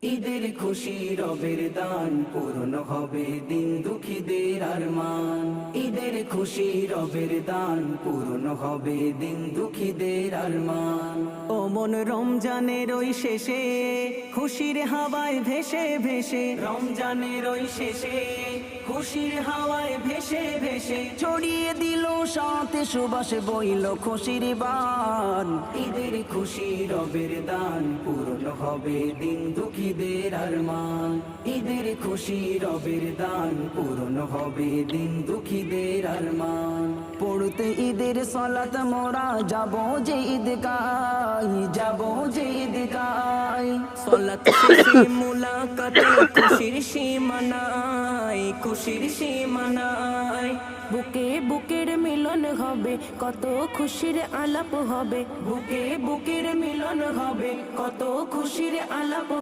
ঈদের খুশি রবের দান পূর্ণ হবে দিন দুঃখীদের আরমান। ঈদের খুশি রবের দান পূর্ণ হবে দিন দুঃখীদের আরমান। ও মন রমজানের ওই শেষে খুশির হাওয়ায় ভেসে ভেসে, রমজানের ওই শেষে খুশির হাওয়ায় ভেসে ভেসে ছড়িয়ে দিল সাথে সুবাসে বইল খুশির বান। ঈদের খুশি রবের দান পূর্ণ হবে দিন দুঃখীদের আরমান। ঈদের খুশি রবের দান পূর্ণ হবে দিন দুঃখীদের আরমান। পড়তে ঈদের সালাত মোরা যাব যে ঈদগাহ, যাব যে ঈদগাহ। সালাত শেষে মুলাকাতে খুশির সীমানায়, খুশির সীমানায়। বুকে বুকের মিলন হবে, কত খুশির আলাপ হবে। বুকে বুকের মিলন হবে, কত খুশির আলাপ